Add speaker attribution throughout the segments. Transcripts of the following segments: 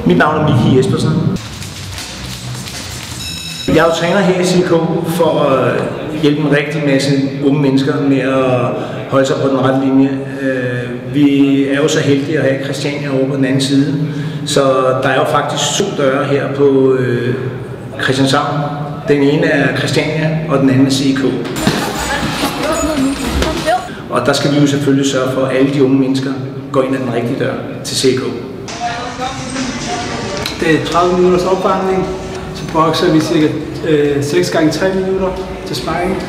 Speaker 1: Mit navn er Miki Jespersen. Jeg er jo træner her i CK for at hjælpe en rigtig masse unge mennesker med at holde sig på den rette linje. Vi er jo så heldige at have Christiania over på den anden side, så der er jo faktisk 2 døre her på Christianshavn. Den ene er Christiania, og den anden er CK. Og der skal vi jo selvfølgelig sørge for, at alle de unge mennesker går ind ad den rigtige dør til CK.
Speaker 2: Det er 30 minutters opvarmning, så bokser vi cirka 6 gange 3 minutter til sparring.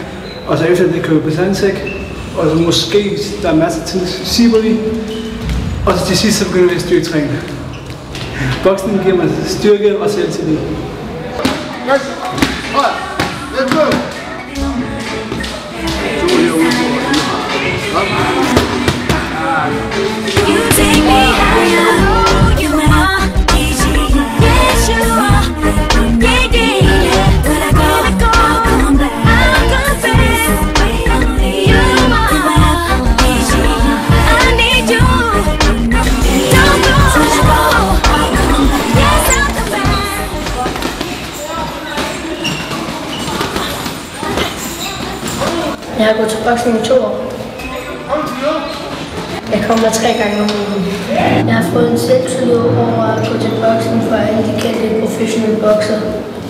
Speaker 2: Og så efter det køber besandsæk, og så måske der er masser til siber vi. Og så til sidst så begynder vi at styrketræne. Boksning giver mig styrke og selvtillid.
Speaker 3: Jeg har gået til boksning i 2 år. Jeg kommer 3 gange om ugen. Jeg har fået en selvtillid over at gå til boksning for alle de kendte professionelle bokser.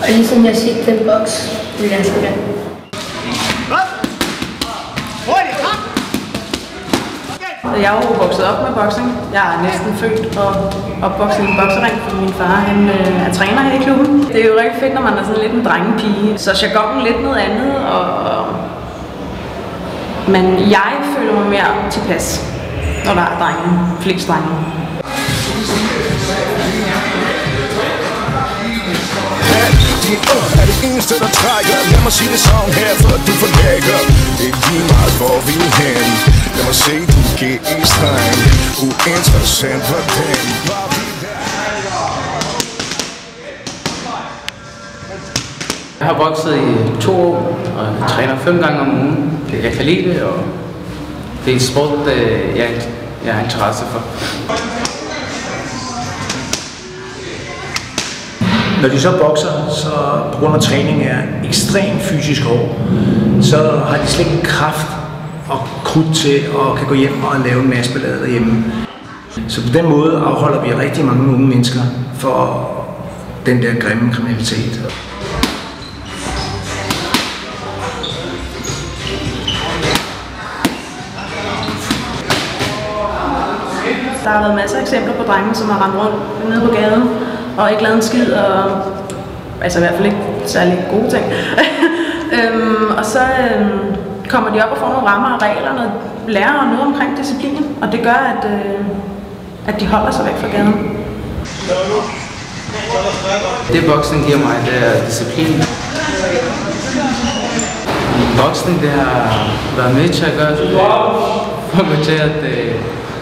Speaker 3: Og lige siden jeg set den boks, vil jeg så gerne.
Speaker 4: Jeg er jo vokset op med boksning. Jeg er næsten født og opvokset i en boksering, fordi min far han er træner her i klubben. Det er jo rigtig fedt, når man er sådan lidt en drengepige. Så jargonen lidt noget andet, men jeg føler mig mere tilpas, når der er drenge, flest drenge.
Speaker 5: Er det eneste, der trækker? Lad mig sige det sådan her, for du forlægger. Det er lige meget, hvor vi er hen. Lad mig se, du giver i streng. Uinteressant, hvordan var vi der?
Speaker 6: Jeg har vokset i 2 år, og jeg træner 5 gange om ugen. Jeg kan lide det, og det er en sport, jeg har interesse for.
Speaker 1: Når de så bokser, så på grund af træning er ekstremt fysisk hård, så har de slet ikke kraft og krudt til at kan gå hjem og lave en masse ballade derhjemme. Så på den måde afholder vi rigtig mange unge mennesker for den der grimme kriminalitet.
Speaker 4: Der har været masser af eksempler på drenge, som har rendt rundt nede på gaden og ikke lavet en skid, og altså i hvert fald ikke særlig gode ting. Og så kommer de op og får nogle rammer og regler, og lærer noget omkring disciplinen, og det gør, at de holder sig væk fra gaden.
Speaker 6: Det boksning giver mig, det er disciplin. Boksning, det har været med til at gøre, for mig til at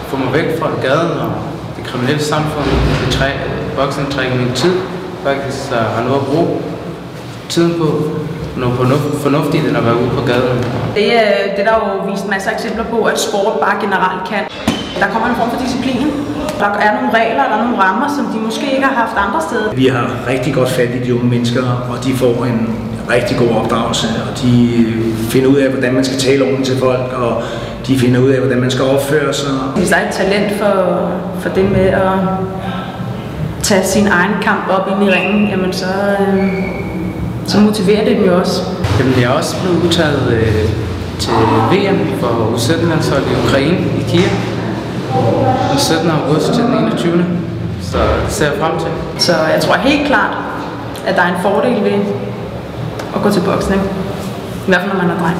Speaker 6: få mig væk fra gaden og det kriminelle samfund. Boksning trækker min tid, faktisk, så har noget at bruge tiden på noget fornuftigt, end at være ude på gaden.
Speaker 4: Det er der jo vist masser af eksempler på, at sport bare generelt kan. Der kommer en form for disciplin. Der er nogle regler, der er nogle rammer, som de måske ikke har haft andre steder.
Speaker 1: Vi har rigtig godt fat i de unge mennesker, og de får en rigtig god opdragelse, og de finder ud af, hvordan man skal tale ordentligt til folk, og de finder ud af, hvordan man skal opføre sig.
Speaker 4: Hvis der er et talent for det med at tage sin egen kamp op ind i ringen, jamen så motiverer det dem jo også.
Speaker 6: Jamen, jeg er også blevet udtaget til VM for U17-landsholdet i Ukraine i Kiev den 17. august til den 21. Så det ser jeg frem til.
Speaker 4: Så jeg tror helt klart, at der er en fordel ved at gå til boksning. I hvert fald når man er dreng.